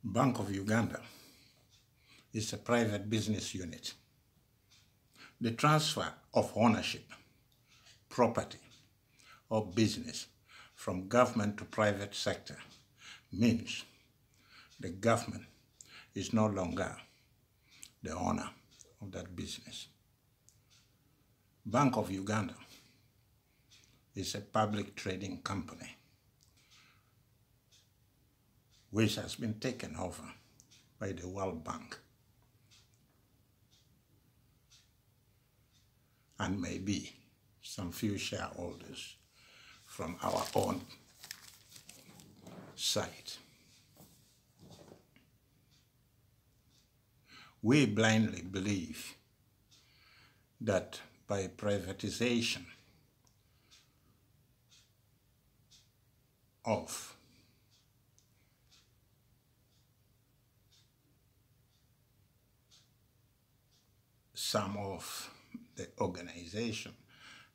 Bank of Uganda is a private business unit. The transfer of ownership, property, or business from government to private sector means the government is no longer the owner of that business. Bank of Uganda is a public trading company which has been taken over by the World Bank and maybe some few shareholders from our own side. We blindly believe that by privatization of some of the organization,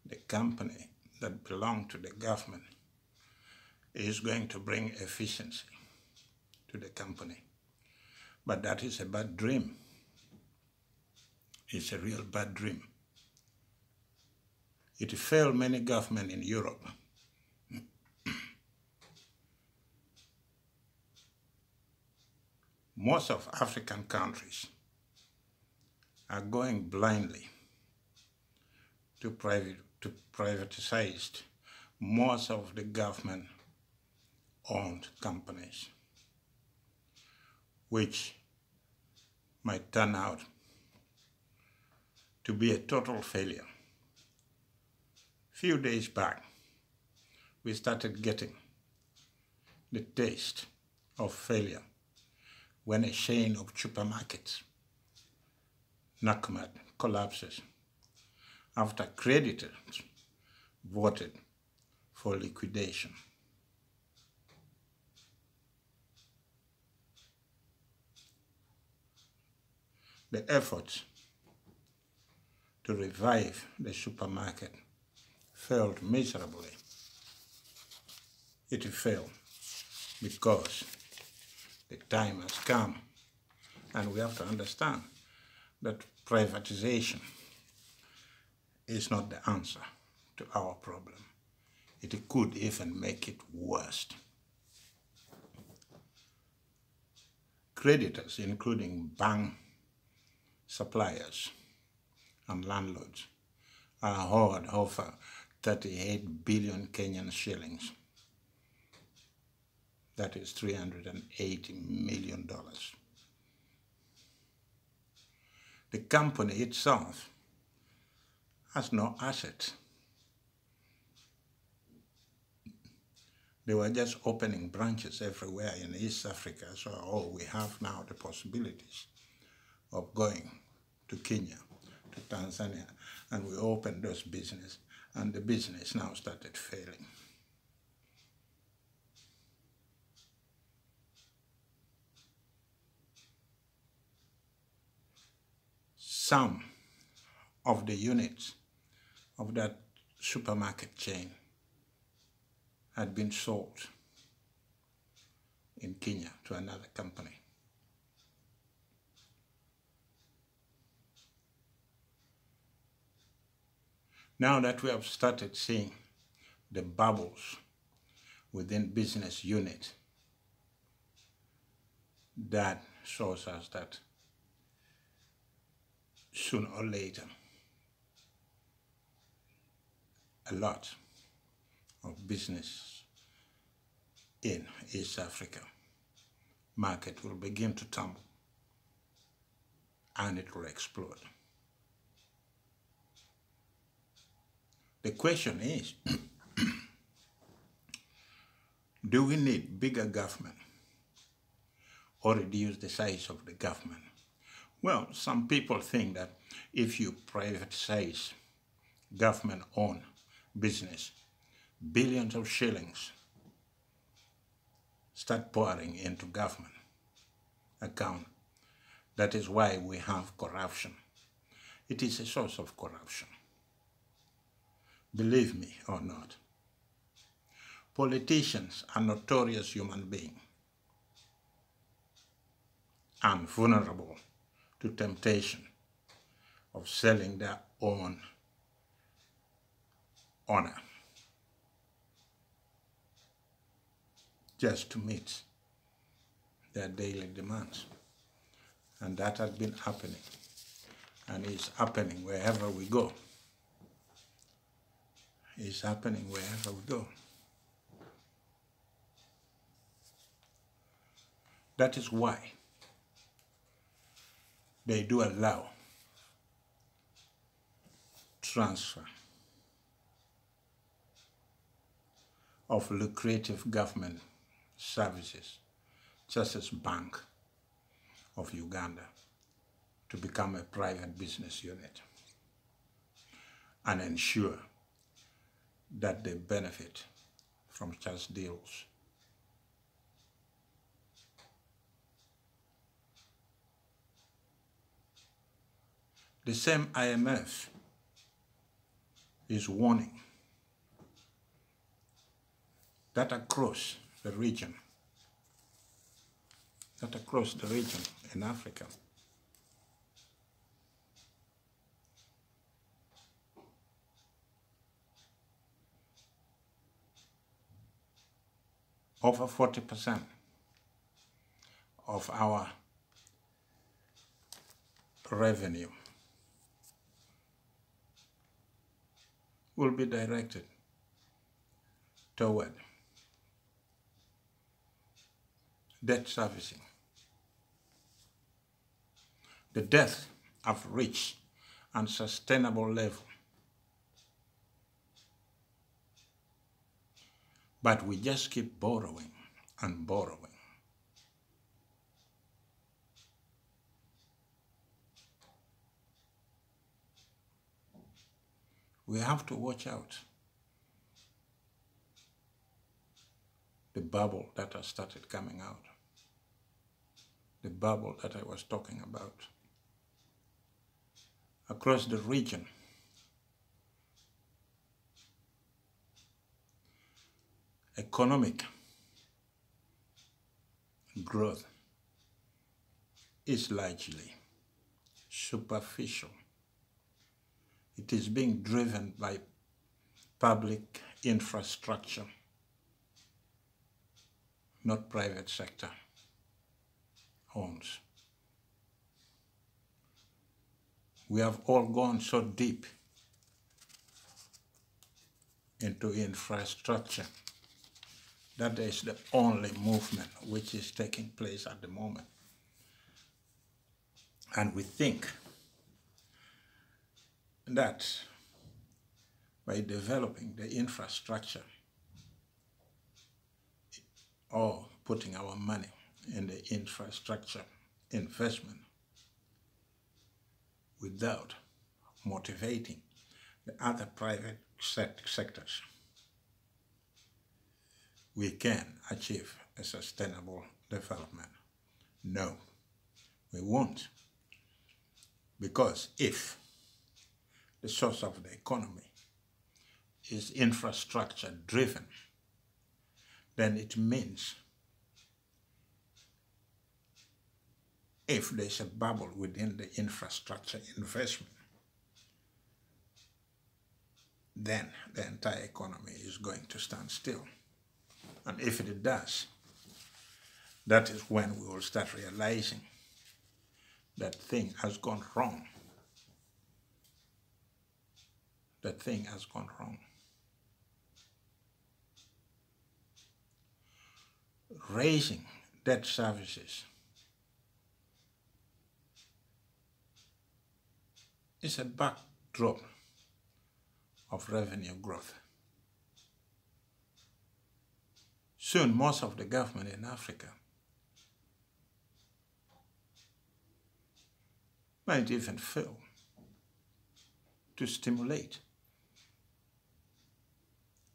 the company that belong to the government is going to bring efficiency to the company. But that is a bad dream. It's a real bad dream. It failed many governments in Europe. Most of African countries are going blindly to privatize most of the government-owned companies, which might turn out to be a total failure. Few days back, we started getting the taste of failure when a chain of supermarkets, Nakumatt, collapses after creditors voted for liquidation. The efforts to revive the supermarket failed miserably. It failed because the time has come, and we have to understand that privatization is not the answer to our problem. It could even make it worse. Creditors, including bank suppliers and landlords, are owed over 38 billion Kenyan shillings. That is $380 million. The company itself has no assets. They were just opening branches everywhere in East Africa, so we have now the possibilities of going to Kenya, to Tanzania, and we opened those businesses, and the business now started failing. Some of the units of that supermarket chain had been sold in Kenya to another company. Now that we have started seeing the bubbles within business unit, that shows us that sooner or later, a lot of business in East Africa market will begin to tumble and it will explode. The question is, do we need bigger government or reduce the size of the government? Well, some people think that if you privatize government-owned business, billions of shillings start pouring into government account. That is why we have corruption. It is a source of corruption. Believe me or not, politicians are notorious human beings. and vulnerable to temptation of selling their own honor just to meet their daily demands. And that has been happening, and is happening wherever we go. It's happening wherever we go. That is why they do allow transfer of lucrative government services, such as Bank of Uganda, to become a private business unit and ensure that they benefit from such deals. The same IMF is warning that across the region in Africa, over 40% of our revenue will be directed toward debt servicing. The debts have reached an unsustainable level, but we just keep borrowing and borrowing. We have to watch out. The bubble that has started coming out, the bubble that I was talking about. Across the region, economic growth is largely superficial. It is being driven by public infrastructure, not private sector homes. We have all gone so deep into infrastructure that is the only movement which is taking place at the moment. And we think that by developing the infrastructure or putting our money in the infrastructure investment without motivating the other private sectors, we can achieve a sustainable development. No, we won't. Because if the source of the economy is infrastructure driven, then it means if there's a bubble within the infrastructure investment, then the entire economy is going to stand still. And if it does, that is when we will start realizing that thing has gone wrong. That thing has gone wrong. Raising debt services is a backdrop of revenue growth. Soon, most of the government in Africa might even fail to stimulate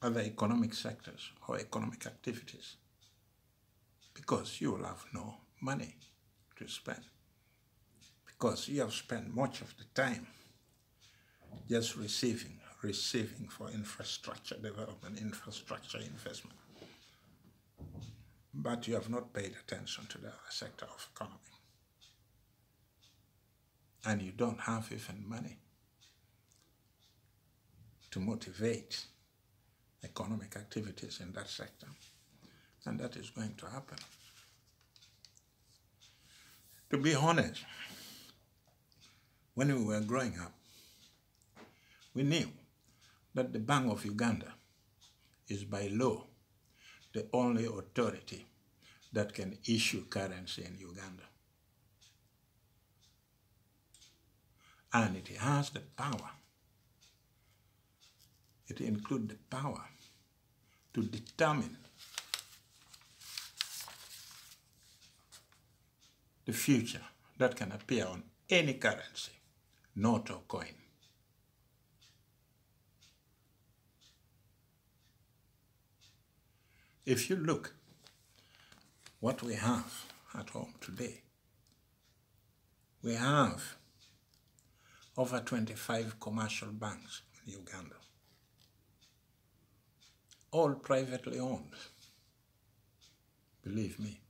other economic sectors or economic activities because you will have no money to spend, because you have spent much of the time just receiving for infrastructure development, infrastructure investment. But you have not paid attention to the other sector of economy. and you don't have even money to motivate economic activities in that sector. And that is going to happen. To be honest, when we were growing up, we knew that the Bank of Uganda is by law the only authority that can issue currency in Uganda. And it has the power. It includes the power to determine the future that can appear on any currency, note or coin. If you look what we have at home today, we have over 25 commercial banks in Uganda, all privately owned, believe me.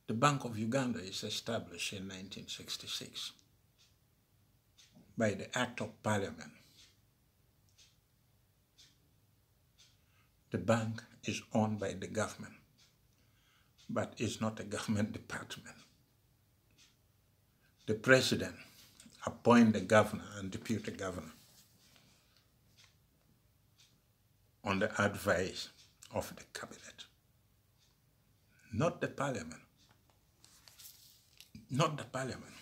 The Bank of Uganda is established in 1966 by the Act of Parliament. The bank is owned by the government, but it's not a government department. The president appoints the governor and deputy governor on the advice of the cabinet, not the parliament. Not the parliament.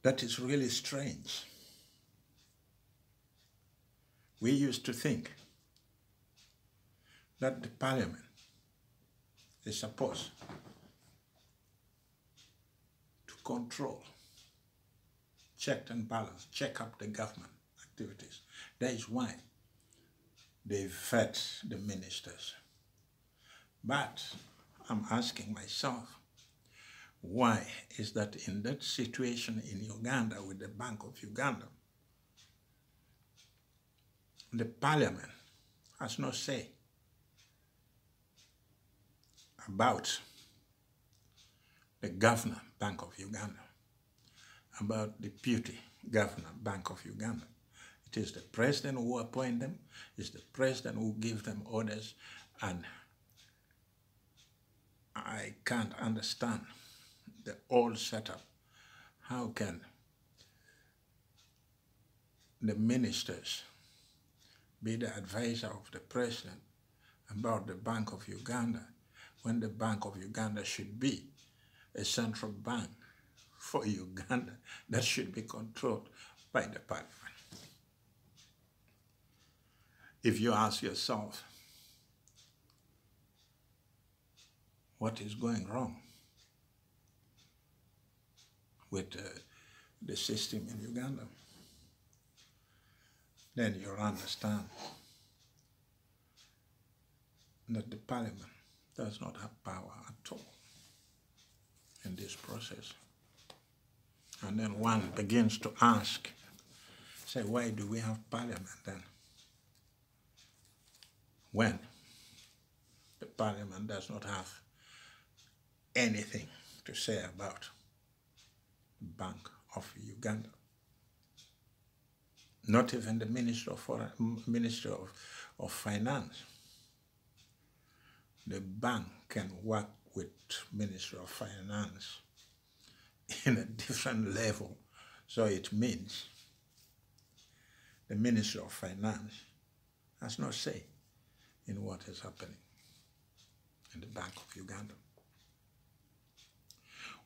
That is really strange. We used to think that the parliament is supposed to control, check and balance, check up the government activities. That is why they vet the ministers. But I'm asking myself, why is that in that situation in Uganda with the Bank of Uganda, the parliament has no say about the governor, Bank of Uganda, about the deputy governor, Bank of Uganda. It is the president who appoints them, it's the president who gives them orders, and I can't understand the old setup. How can the ministers be the advisor of the president about the Bank of Uganda when the Bank of Uganda should be a central bank for Uganda that should be controlled by the parliament? If you ask yourself, what is going wrong with the system in Uganda, then you'll understand that the parliament does not have power at all in this process. And then one begins to ask, say, why do we have parliament then? When the parliament does not have anything to say about the Bank of Uganda. Not even the Minister of Finance. The bank can work with Minister of Finance in a different level. So it means the Minister of Finance has no say in what is happening in the Bank of Uganda.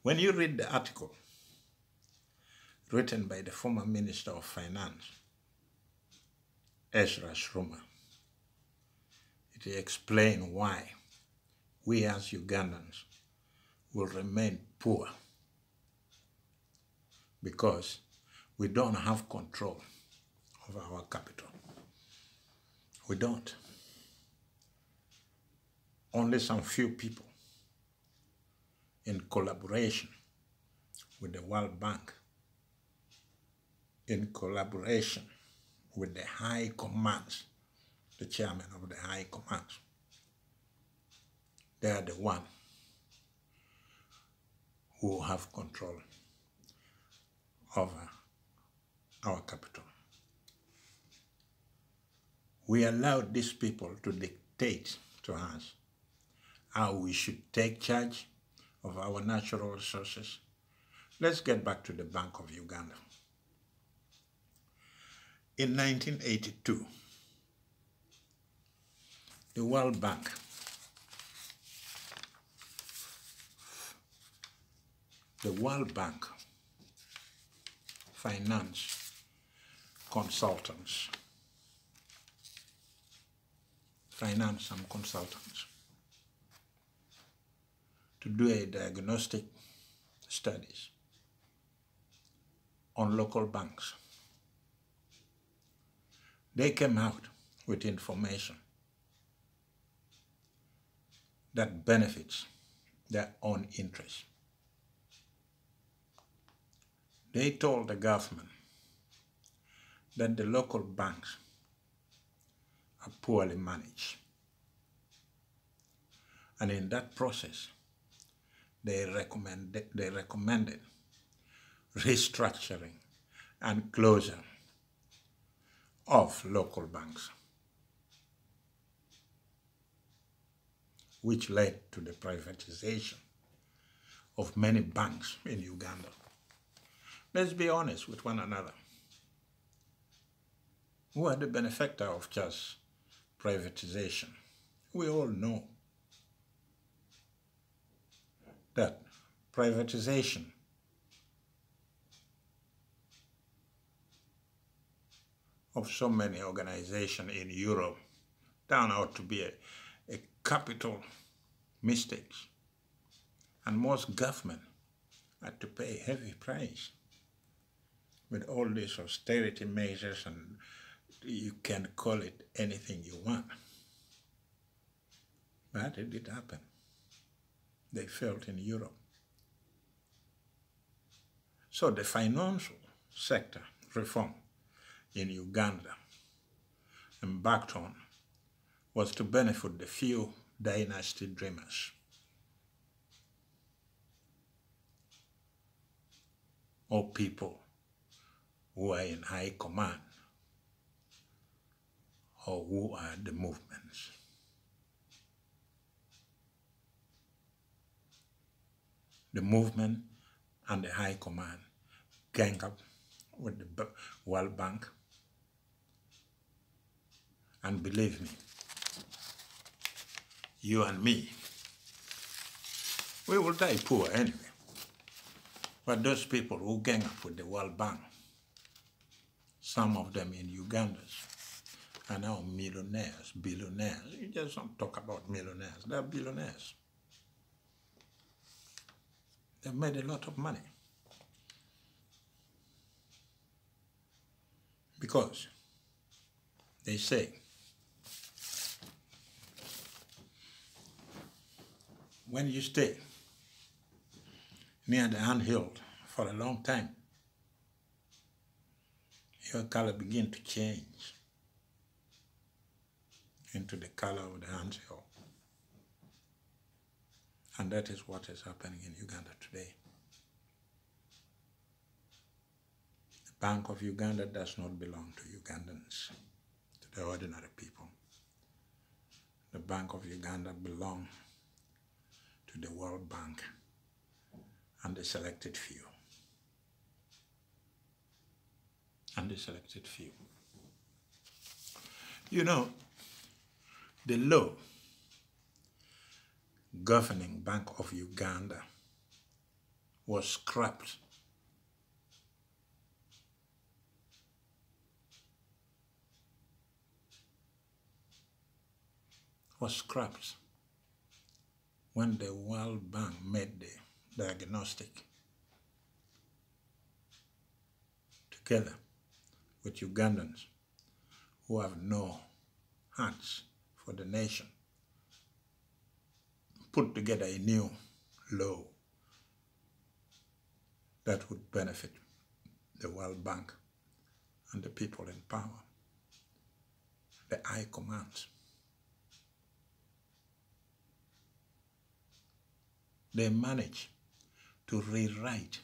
When you read the article written by the former Minister of Finance, 𝙏𝙗𝙘, it explains why we as Ugandans will remain poor, because we don't have control of our capital. We don't. Only some few people, in collaboration with the World Bank, in collaboration with the high commands, the chairman of the high commands, they are the one who have control over our capital. We allowed these people to dictate to us how we should take charge of our natural resources. Let's get back to the Bank of Uganda. In 1982, the World Bank financed some consultants to do a diagnostic studies on local banks. They came out with information that benefits their own interests. They told the government that the local banks are poorly managed. And in that process, they recommended restructuring and closure of local banks, which led to the privatization of many banks in Uganda. Let's be honest with one another. Who are the benefactors of just privatization? We all know that privatization of so many organizations in Europe turned out to be a capital mistake. And most governments had to pay a heavy price with all these austerity measures, and you can call it anything you want. But it did happen. They failed in Europe. So the financial sector reform in Uganda embarked on was to benefit the few dynasty dreamers, or people who are in high command, or who are the movements. The movement and the high command gang up with the World Bank, and believe me, you and me, we will die poor anyway. But those people who gang up with the World Bank, some of them in Uganda, are now millionaires, billionaires. You just don't talk about millionaires, they're billionaires. They've made a lot of money. Because they say, when you stay near the anthill for a long time, your color begins to change into the color of the anthill. And that is what is happening in Uganda today. The Bank of Uganda does not belong to Ugandans, to the ordinary people. The Bank of Uganda belongs to the World Bank and the selected few. And the selected few. You know, the law governing Bank of Uganda was scrapped when the World Bank made the diagnostic together with Ugandans who have no hearts for the nation, put together a new law that would benefit the World Bank and the people in power, the high command. They managed to rewrite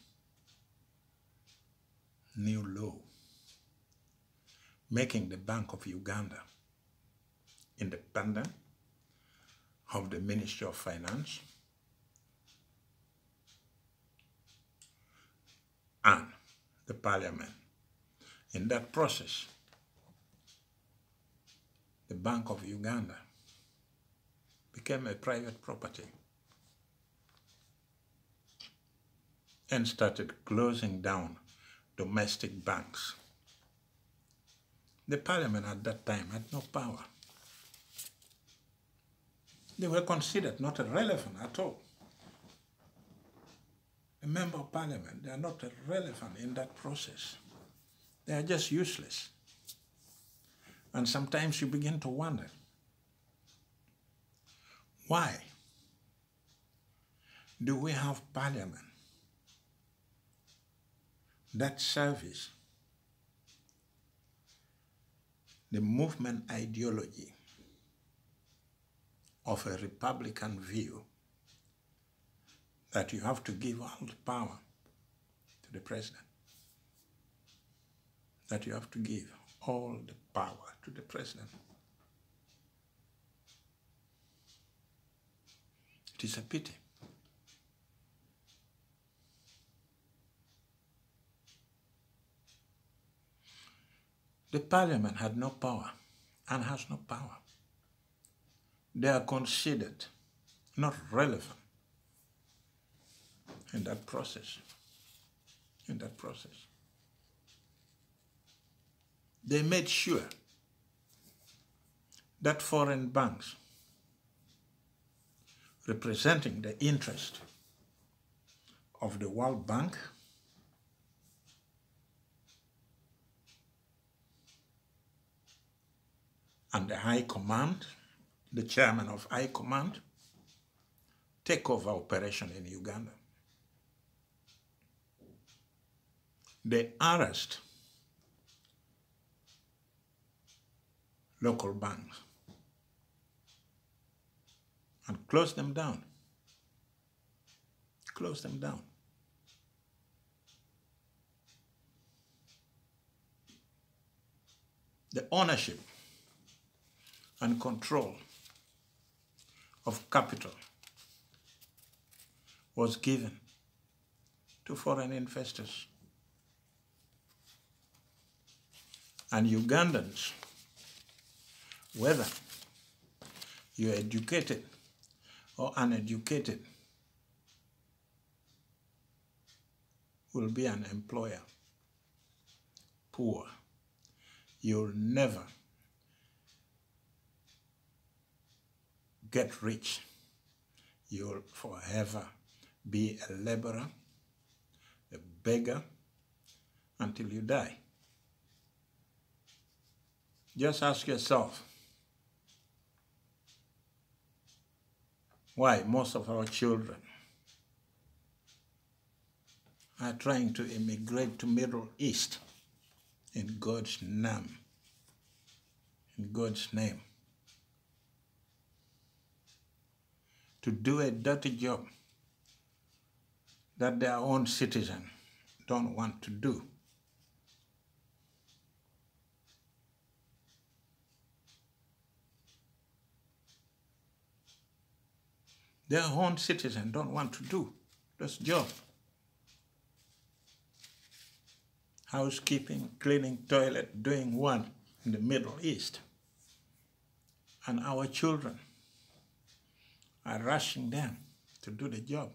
new law, making the Bank of Uganda independent of the Ministry of Finance and the Parliament. In that process, the Bank of Uganda became a private property and started closing down domestic banks. The Parliament at that time had no power. They were considered not relevant at all. A member of Parliament, they are not relevant in that process. They are just useless. And sometimes you begin to wonder, why do we have Parliament that serves the movement ideology of a Republican view that you have to give all the power to the president? That you have to give all the power to the president. It is a pity. The Parliament had no power and has no power. They are considered not relevant in that process. They made sure that foreign banks representing the interest of the World Bank and the High Command, the chairman of High Command, take over operation in Uganda. They arrest local banks and close them down. Close them down. The ownership and control of capital was given to foreign investors. And Ugandans, whether you're educated or uneducated, will be an employer. Poor. You'll never get rich. You'll forever be a laborer, a beggar, until you die. Just ask yourself, why most of our children are trying to immigrate to Middle East in God's name. In God's name. To do a dirty job that their own citizens don't want to do. Their own citizens don't want to do this job. Housekeeping, cleaning toilet, doing one in the Middle East. And our children are rushing them to do the job.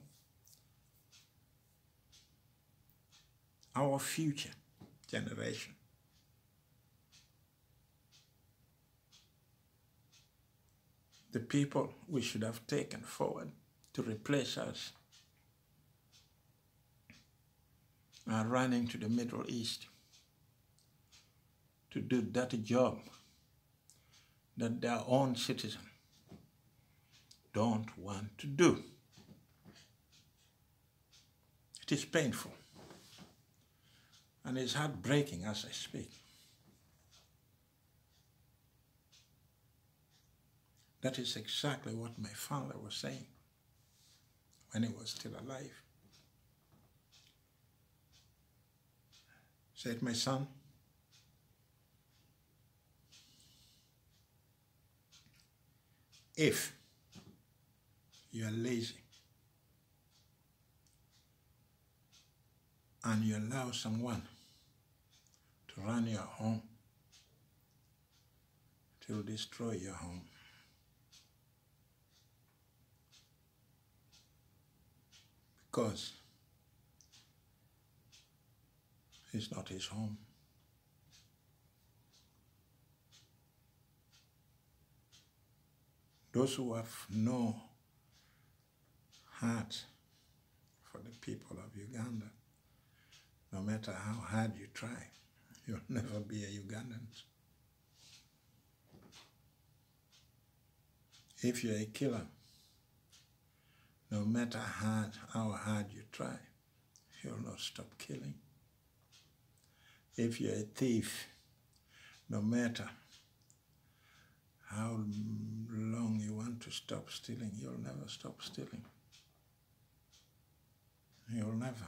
Our future generation. The people we should have taken forward to replace us are running to the Middle East to do that job that their own citizens don't want to do. It is painful and it's heartbreaking as I speak. That is exactly what my father was saying when he was still alive. said, my son, if you are lazy and you allow someone to run your home, it will destroy your home. Because it's not his home. Those who have no heart for the people of Uganda, no matter how hard you try, you'll never be a Ugandan. If you're a killer, no matter how hard you try, you'll not stop killing. If you're a thief, no matter how long you want to stop stealing, you'll never stop stealing. You'll never.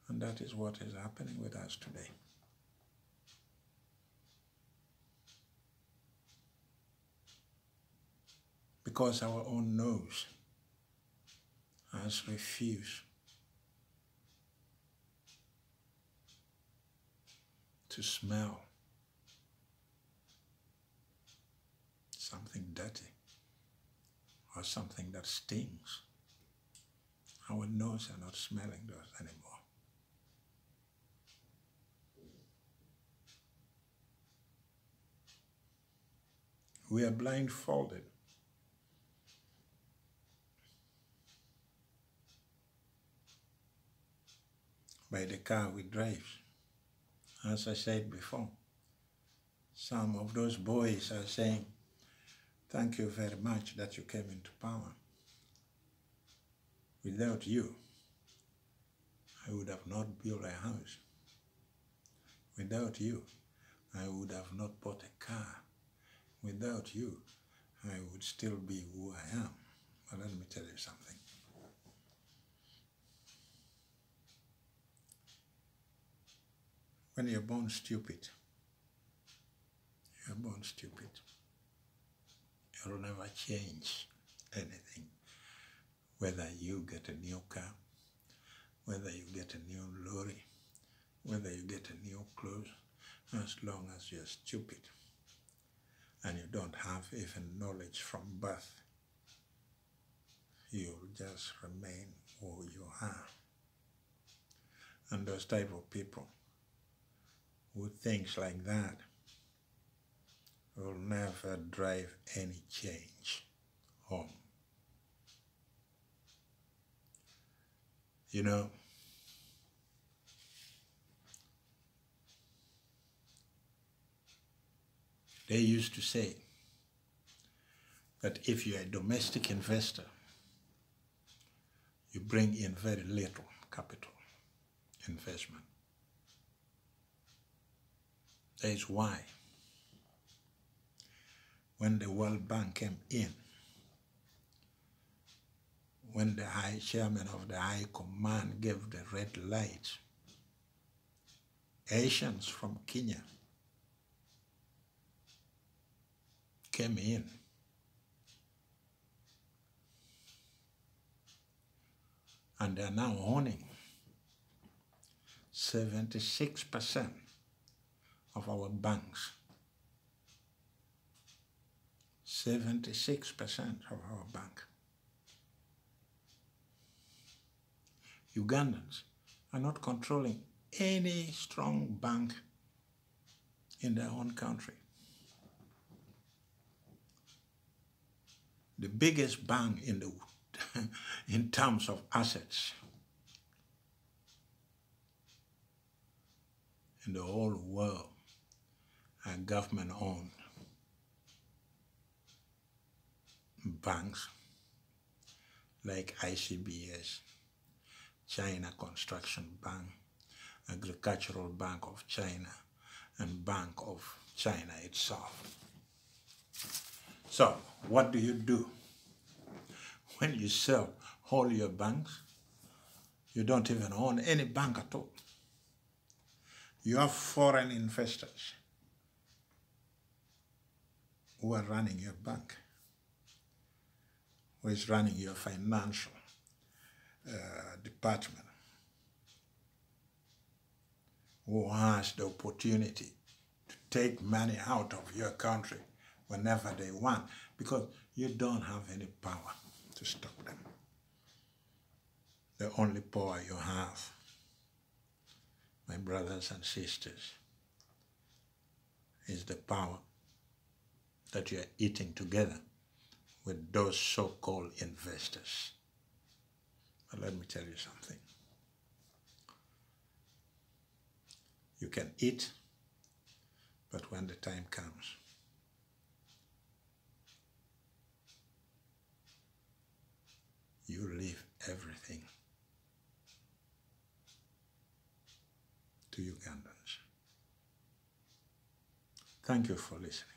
And that is what is happening with us today. Because our own nose has refused to smell something dirty or something that stings. Our nose are not smelling those anymore. We are blindfolded by the car we drive. As I said before, some of those boys are saying, thank you very much that you came into power. Without you, I would have not built a house. Without you, I would have not bought a car. Without you, I would still be who I am. But let me tell you something. When you're born stupid, you're born stupid. You'll never change anything. Whether you get a new car, whether you get a new lorry, whether you get a new clothes, as long as you're stupid and you don't have even knowledge from birth, you'll just remain who you are. And those type of people who thinks like that will never drive any change home. You know, they used to say that if you're a domestic investor, you bring in very little capital investment. That is why when the World Bank came in, when the High Chairman of the High Command gave the red light, Asians from Kenya came in. And they are now owning 76% of our banks. 76% of our bank. Ugandans are not controlling any strong bank in their own country. The biggest bank in the in terms of assets in the whole world are government-owned banks like ICBS, China Construction Bank, Agricultural Bank of China, and Bank of China itself. So, what do you do? When you sell all your banks, you don't even own any bank at all. You have foreign investors who are running your bank, who is running your financial department, who has the opportunity to take money out of your country whenever they want, because you don't have any power to stop them. The only power you have, my brothers and sisters, is the power that you are eating together with those so-called investors. But let me tell you something. You can eat, but when the time comes, you leave everything to Ugandans. Thank you for listening.